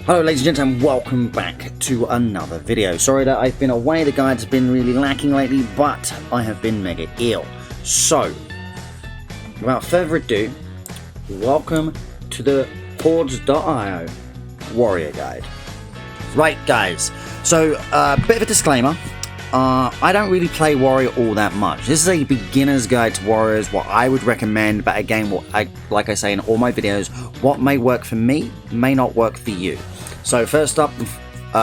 Hello ladies and gentlemen, welcome back to another video. Sorry that I've been away, the guides have been really lacking lately, but I have been mega ill. So, without further ado, welcome to the Hordes.io Warrior Guide. Right guys, so a bit of a disclaimer. I don't really play Warrior all that much. This is a beginner's guide to Warriors, what I would recommend, but again, like I say in all my videos, what may work for me may not work for you. So first up,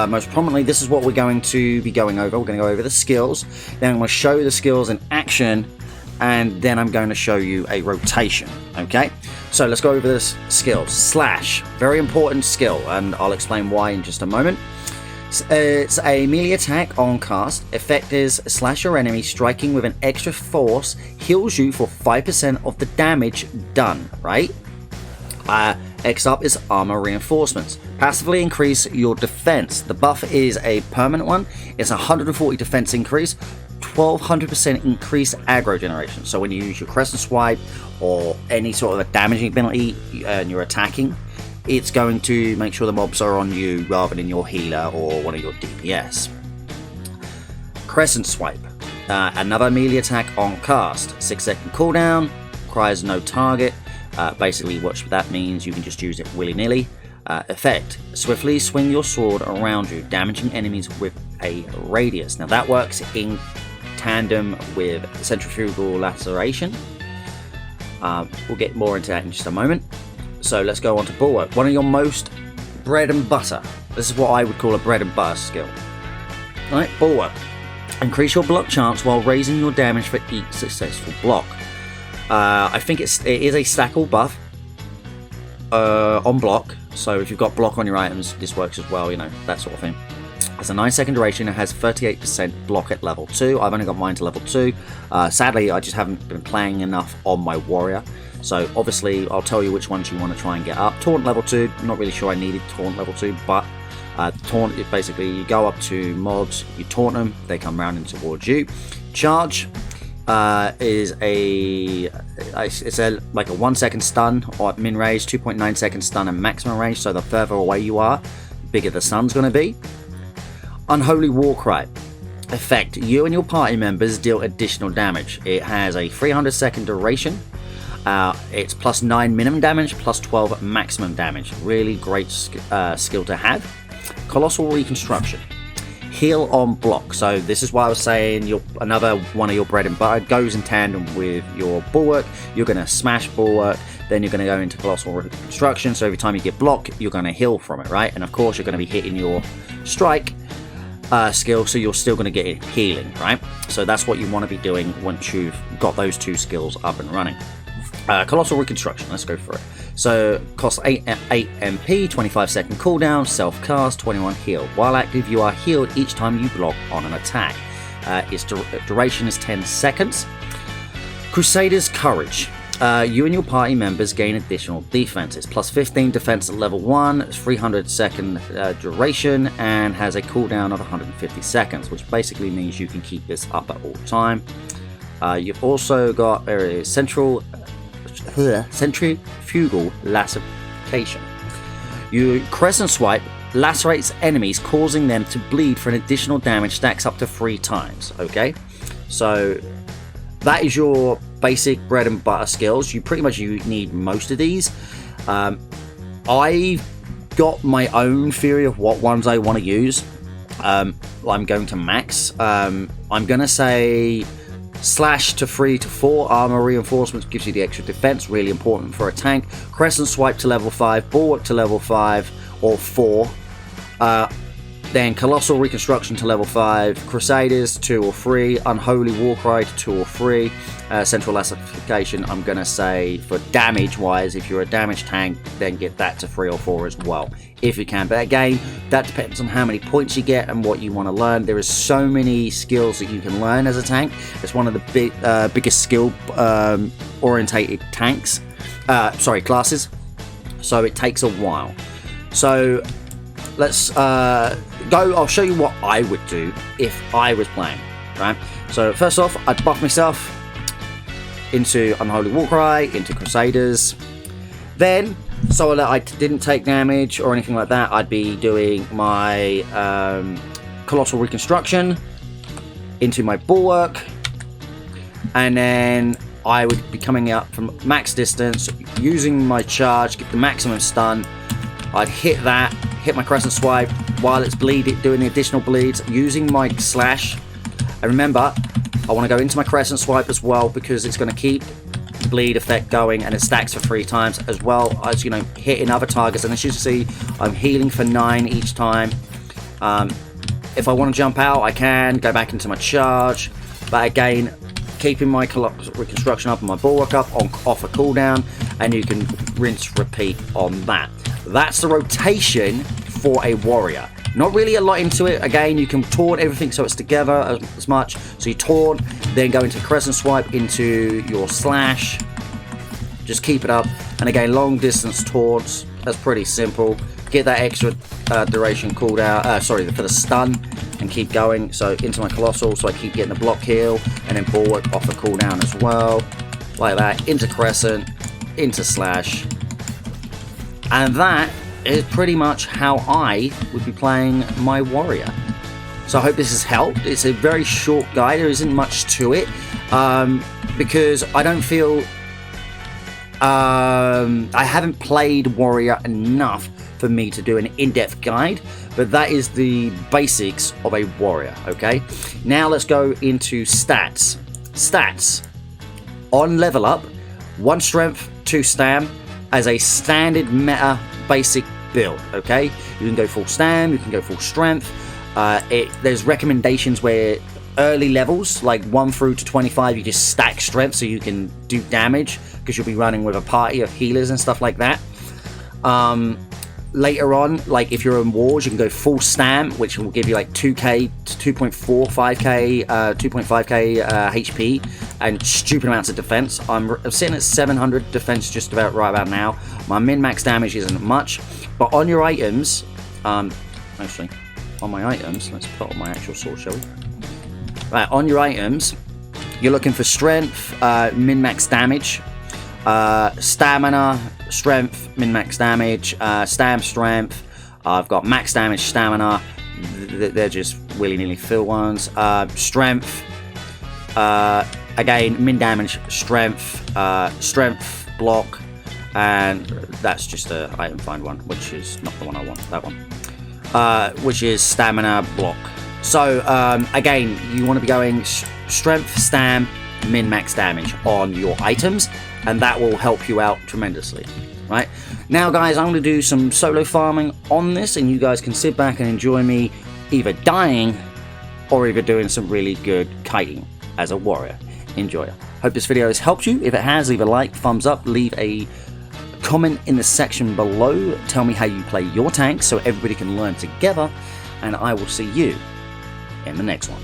most prominently, this is what we're going to be going over. We're going to go over the skills, then I'm going to show you the skills in action, and then I'm going to show you a rotation, okay? So let's go over this skills. Slash, very important skill, and I'll explain why in just a moment. It's a melee attack on cast. Effect is slash your enemy, striking with an extra force, heals you for 5% of the damage done, right? Next up is armor reinforcements. Passively increase your defense. The buff is a permanent one. It's 140 defense increase, 1200% increased aggro generation. So when you use your crescent swipe or any sort of a damaging ability and you're attacking, it's going to make sure the mobs are on you rather than your healer or one of your DPS. Crescent swipe. Another melee attack on cast. 6-second cooldown. Requires no target. Basically what that means, you can just use it willy-nilly. Effect. Swiftly swing your sword around you, damaging enemies with a radius. Now that works in tandem with centrifugal laceration. We'll get more into that in just a moment. So let's go on to Bulwark. One of your most bread and butter. This is what I would call a bread and butter skill. Alright, Bulwark. Increase your block chance while raising your damage for each successful block. I think it is a stackable buff on block, so if you've got block on your items, this works as well, you know, that sort of thing. It's a 9-second duration. It has 38% block at level 2. I've only got mine to level 2. Sadly, I just haven't been playing enough on my warrior, so obviously I'll tell you which ones you want to try and get up. Taunt level 2, not really sure I needed Taunt level 2, but Taunt is basically you go up to mobs, you taunt them, they come round and towards you. Charge is it's like a 1-second stun or at min range, 2.9 second stun and maximum range, so the further away you are, the bigger the stun's going to be. Unholy Warcry. Effect, you and your party members deal additional damage. It has a 300-second duration. It's plus 9 minimum damage, plus 12 maximum damage. Really great skill to have. Colossal Reconstruction. Heal on block. So this is why I was saying another one of your bread and butter goes in tandem with your Bulwark. You're going to smash Bulwark, then you're going to go into Colossal Reconstruction. So every time you get block, you're going to heal from it, right? And of course, you're going to be hitting your strike skill, so you're still going to get healing, right? So that's what you want to be doing once you've got those two skills up and running. Colossal Reconstruction, let's go for it. So, costs 8 MP, 25-second cooldown, self-cast, 21 heal. While active, you are healed each time you block on an attack. Its duration is 10 seconds. Crusader's Courage. You and your party members gain additional defenses. Plus 15 defense at level 1, 300-second duration, and has a cooldown of 150 seconds, which basically means you can keep this up at all time. You've also got centrifugal laceration. You crescent swipe lacerates enemies, causing them to bleed for an additional damage, stacks up to 3 times. Okay, so that is your basic bread and butter skills. You need most of these. I've got my own theory of what ones I want to use. I'm going to max. I'm going to say slash to 3 to 4. Armor reinforcements gives you the extra defense, really important for a tank. Crescent swipe to level 5, Bulwark to level 5 or 4. Then Colossal Reconstruction to level 5, Crusaders 2 or 3, Unholy Warcry to 2 or 3, Central Lassification I'm going to say for damage wise, if you're a damage tank, then get that to 3 or 4 as well, if you can. But again, that depends on how many points you get and what you want to learn. There is so many skills that you can learn as a tank. It's one of the biggest skill orientated tanks, classes, so it takes a while. So let's go. I'll show you what I would do if I was playing, right? So first off, I'd buff myself into Unholy Warcry, into Crusaders. Then so that I didn't take damage or anything like that, I'd be doing my Colossal Reconstruction into my Bulwark, and then I would be coming up from max distance, using my charge, get the maximum stun. I'd hit that, hit my Crescent Swipe while it's bleeding, doing the additional bleeds, using my slash. And remember, I want to go into my Crescent Swipe as well, because it's going to keep the bleed effect going, and it stacks for 3 times, as well as, you know, hitting other targets. And as you see, I'm healing for 9 each time. If I want to jump out, I can go back into my charge, but again, keeping my Colossal Reconstruction up and my Bulwark up off a cooldown, and you can rinse repeat on that. That's the rotation for a warrior. Not really a lot into it. Again, you can taunt everything so it's together as much. So you taunt, then go into Crescent Swipe, into your slash. Just keep it up. And again, long distance taunts. That's pretty simple. Get that extra duration cooldown, for the stun, and keep going. So into my Colossal, so I keep getting the block heal, and then Bulwark off a cooldown as well. Like that, into Crescent, into slash. And that is pretty much how I would be playing my warrior. So I hope this has helped. It's a very short guide. There isn't much to it, because I don't feel I haven't played warrior enough for me to do an in-depth guide, but that is the basics of a warrior. Okay, now let's go into stats. On level up, 1 strength, 2 stam as a standard meta basic build. Okay, you can go full stam, you can go full strength. There's recommendations where early levels, like 1 through to 25, you just stack strength so you can do damage, because you'll be running with a party of healers and stuff like that. Later on, like if you're in wars, you can go full stam, which will give you like 2k to 2.45k 2.5k HP and stupid amounts of defense. I'm sitting at 700 defense just about right about now. My min-max damage isn't much, but on your items, actually on my items, let's put on my actual sword, shall we? Right, on your items, you're looking for strength, min-max damage, stamina, strength, min-max damage, stam strength. I've got max damage stamina. They're just willy-nilly fill ones. Strength, again, min damage, strength, strength, block, and that's just a item find one, which is not the one I want, that one, which is stamina, block. So again, you want to be going strength, stam, min-max damage on your items, and that will help you out tremendously. Right now, guys, I'm going to do some solo farming on this, and you guys can sit back and enjoy me either dying or either doing some really good kiting as a warrior. Enjoy. Hope this video has helped you. If it has, leave a like, thumbs up, leave a comment in the section below. Tell me how you play your tanks so everybody can learn together, and I will see you in the next one.